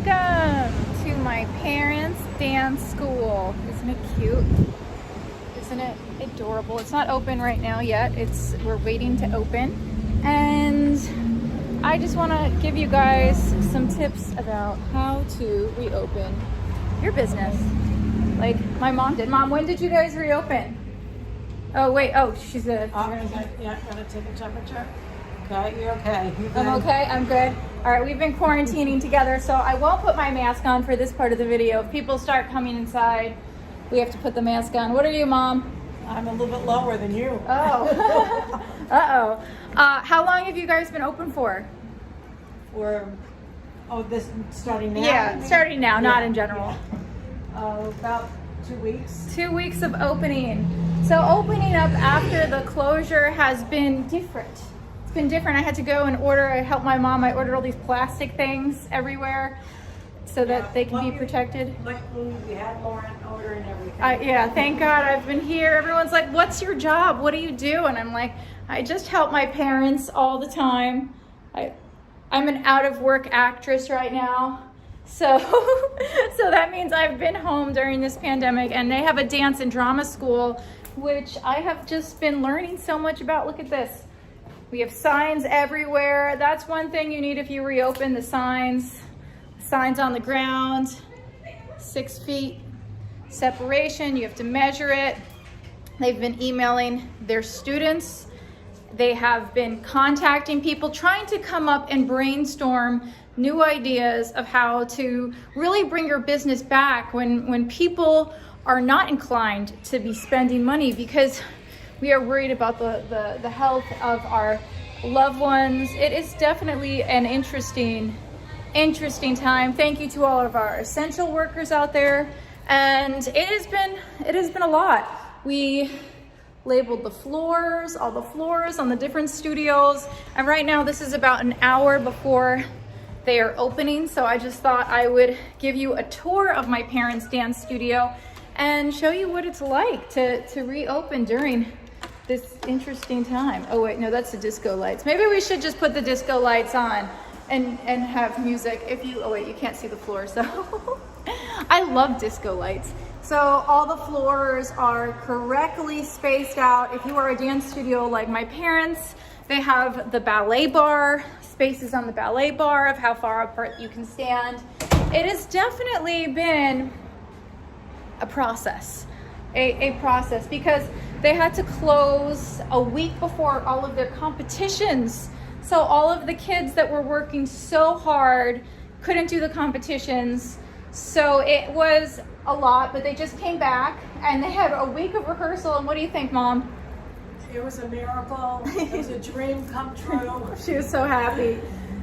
Welcome to my parents' dance school. Isn't it cute? Isn't it adorable? It's not open right now yet. We're waiting to open. And I just want to give you guys some tips about how to reopen your business. Like my mom did. Mom, when did you guys reopen? Oh, wait. Oh, she's a... Yeah, gotta take a temperature. Okay, you're okay. You're good. I'm okay, I'm good. All right, we've been quarantining together, so I won't put my mask on for this part of the video. If people start coming inside, we have to put the mask on. What are you, Mom? I'm a little bit lower than you. Oh. Uh-oh. How long have you guys been open for? This starting now? Yeah, starting now, not in general. About 2 weeks. 2 weeks of opening. So opening up after the closure has been different. It's been different. I had to go and I helped my mom. I ordered all these plastic things everywhere so that they can be protected. We had Lauren order and everything. Yeah, thank God I've been here. Everyone's like, what's your job? What do you do? And I'm like, I just help my parents all the time. I'm an out of work actress right now. So that means I've been home during this pandemic, and they have a dance and drama school, which I have just been learning so much about. Look at this. We have signs everywhere. That's one thing you need if you reopen, the signs. Signs on the ground, 6 feet separation. You have to measure it. They've been emailing their students. They have been contacting people, trying to come up and brainstorm new ideas of how to really bring your business back when people are not inclined to be spending money, because we are worried about the health of our loved ones. It is definitely an interesting time. Thank you to all of our essential workers out there. And it has been a lot. We labeled all the floors on the different studios. And right now this is about an hour before they are opening. So I just thought I would give you a tour of my parents' dance studio and show you what it's like to reopen during this interesting time. Oh wait, no, that's the disco lights. Maybe we should just put the disco lights on and have music. Oh wait, you can't see the floor, so. I love disco lights. So all the floors are correctly spaced out. If you are a dance studio like my parents, they have the ballet bar, spaces on the ballet bar of how far apart you can stand. It has definitely been a process, a process, because they had to close a week before all of their competitions. So all of the kids that were working so hard couldn't do the competitions. So it was a lot, but they just came back and they had a week of rehearsal. And what do you think, Mom? It was a miracle. It was a dream come true. She was so happy.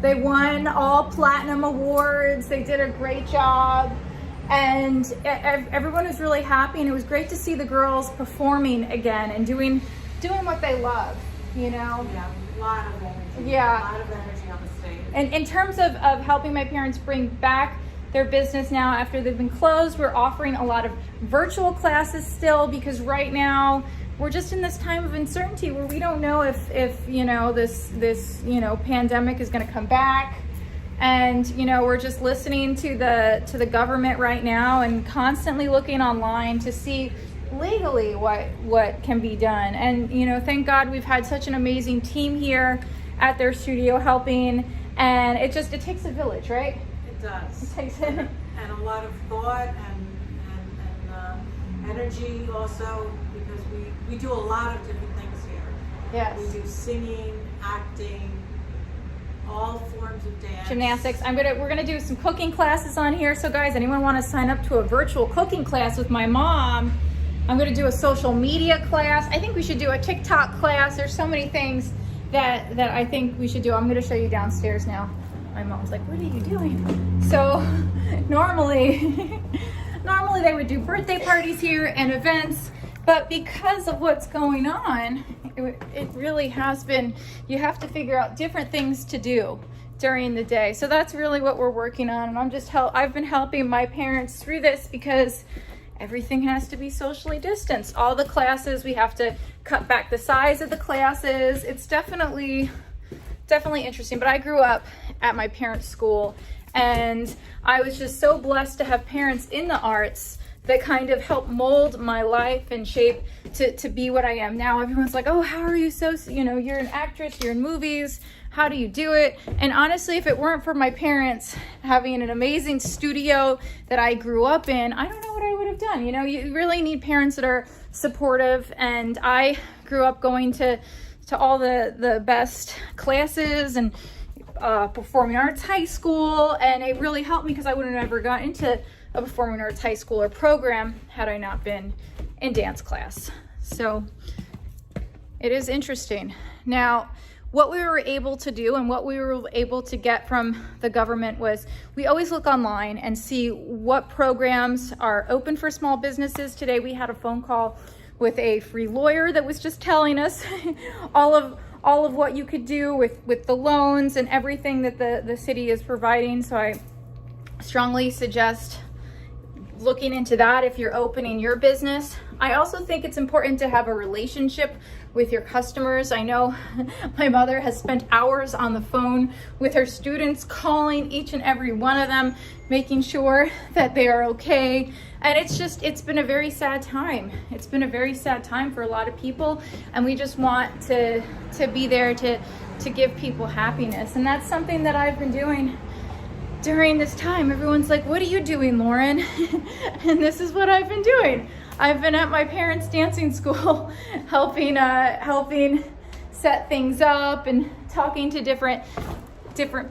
They won all platinum awards. They did a great job. And everyone was really happy, and it was great to see the girls performing again and doing what they love, you know? Yeah, a lot of energy. Yeah. A lot of energy on the stage. And in terms of helping my parents bring back their business now after they've been closed, we're offering a lot of virtual classes still, because right now we're just in this time of uncertainty where we don't know if you know, this pandemic is going to come back. And we're just listening to the government right now and constantly looking online to see legally what can be done. And thank God we've had such an amazing team here at their studio helping, and it takes a village, right? It does. It takes it. And a lot of thought and energy also, because we do a lot of different things here. Yes. We do singing, acting, all forms of dance. Gymnastics. We're gonna do some cooking classes on here. So guys, anyone want to sign up to a virtual cooking class with my mom? I'm gonna do a social media class. I think we should do a TikTok class. There's so many things that I think we should do. I'm gonna show you downstairs now. My mom's like, what are you doing? So normally they would do birthday parties here and events, but because of what's going on, it really has been, you have to figure out different things to do during the day. So that's really what we're working on. And I've been helping my parents through this, because everything has to be socially distanced. All the classes, we have to cut back the size of the classes. It's definitely interesting. But I grew up at my parents' school, And I was just so blessed to have parents in the arts that kind of helped mold my life and shape to be what I am now. Everyone's like, oh, how are you so, you're an actress, you're in movies, how do you do it? And honestly, if it weren't for my parents having an amazing studio that I grew up in, I don't know what I would have done. You really need parents that are supportive. And I grew up going to all the best classes and performing arts high school, and it really helped me because I would have never got into a performing arts high school or program had I not been in dance class. So it is interesting. Now, what we were able to do and what we were able to get from the government was we always look online and see what programs are open for small businesses. Today we had a phone call with a free lawyer that was just telling us all of what you could do with the loans and everything that the city is providing. So I strongly suggest looking into that if you're opening your business. I also think it's important to have a relationship with your customers. I know my mother has spent hours on the phone with her students, calling each and every one of them, making sure that they are okay. And it's been a very sad time. It's been a very sad time for a lot of people, and we just want to be there to give people happiness. And that's something that I've been doing during this time. Everyone's like, what are you doing, Lauren? And this is what I've been doing. I've been at my parents' dancing school helping set things up and talking to different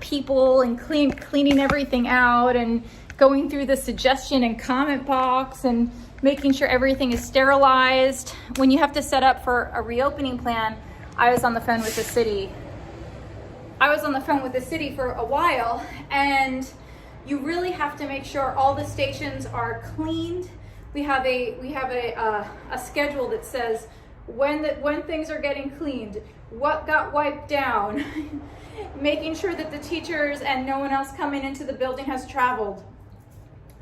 people and cleaning everything out and going through the suggestion and comment box and making sure everything is sterilized. When you have to set up for a reopening plan, I was on the phone with the city. For a while, and you really have to make sure all the stations are cleaned. We have a schedule that says when things are getting cleaned, what got wiped down, making sure that the teachers and no one else coming into the building has traveled.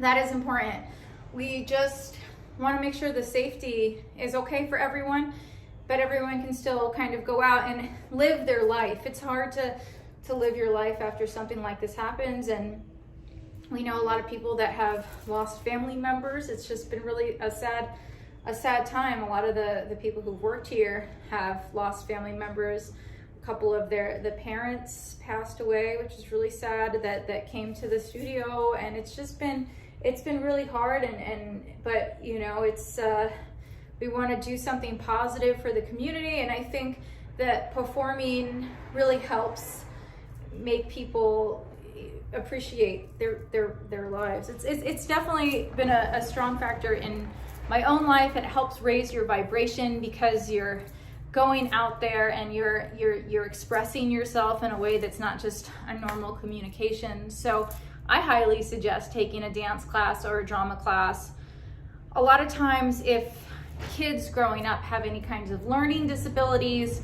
That is important. We just want to make sure the safety is okay for everyone, but everyone can still kind of go out and live their life. It's hard to live your life after something like this happens, and we know a lot of people that have lost family members. It's just been really a sad time. A lot of the people who've worked here have lost family members. A couple of the parents passed away, which is really sad, that came to the studio, and it's been really hard, but it's we want to do something positive for the community, and I think that performing really helps make people appreciate their lives. It's definitely been a strong factor in my own life. It helps raise your vibration because you're going out there and you're expressing yourself in a way that's not just a normal communication. So I highly suggest taking a dance class or a drama class. A lot of times, if kids growing up have any kinds of learning disabilities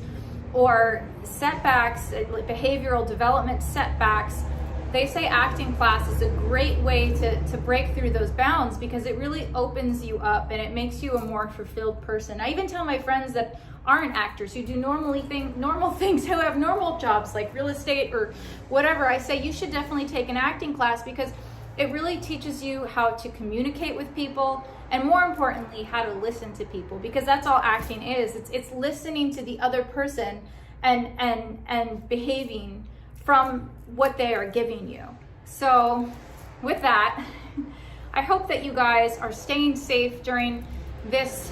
or setbacks, behavioral development setbacks, they say acting class is a great way to break through those bounds, because it really opens you up and it makes you a more fulfilled person. I even tell my friends that aren't actors, who do normal things, who have normal jobs like real estate or whatever, I say you should definitely take an acting class, because it really teaches you how to communicate with people, and more importantly, how to listen to people, because that's all acting is. It's listening to the other person and behaving from what they are giving you. So with that, I hope that you guys are staying safe during this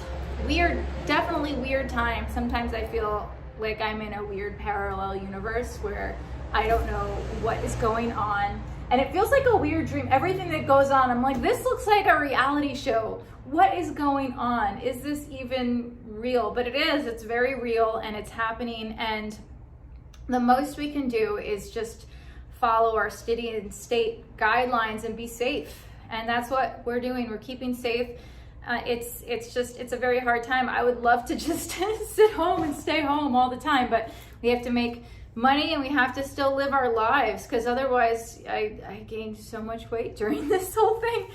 definitely weird time. Sometimes I feel like I'm in a weird parallel universe where I don't know what is going on. And it feels like a weird dream. Everything that goes on, I'm like, this looks like a reality show. What is going on? Is this even real? But it is. It's very real, and it's happening. And the most we can do is just follow our city and state guidelines and be safe. And that's what we're doing. We're keeping safe. It's a very hard time. I would love to just sit home and stay home all the time, but we have to make money and we have to still live our lives, because otherwise I gained so much weight during this whole thing.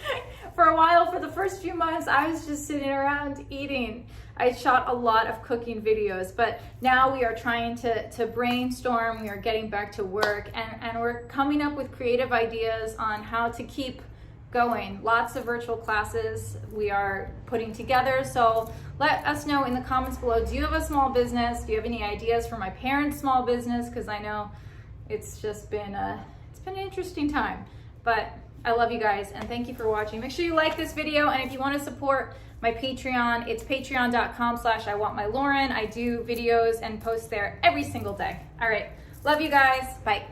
For a while, for the first few months, I was just sitting around eating. I shot a lot of cooking videos, but now we are trying to brainstorm. We are getting back to work, and we're coming up with creative ideas on how to keep going. Lots of virtual classes we are putting together. So let us know in the comments below, do you have a small business? Do you have any ideas for my parents' small business? Because I know it's just been an interesting time. But I love you guys and thank you for watching. Make sure you like this video, and if you want to support my Patreon, it's patreon.com/IwantMyLauren. I do videos and post there every single day. All right, love you guys. Bye.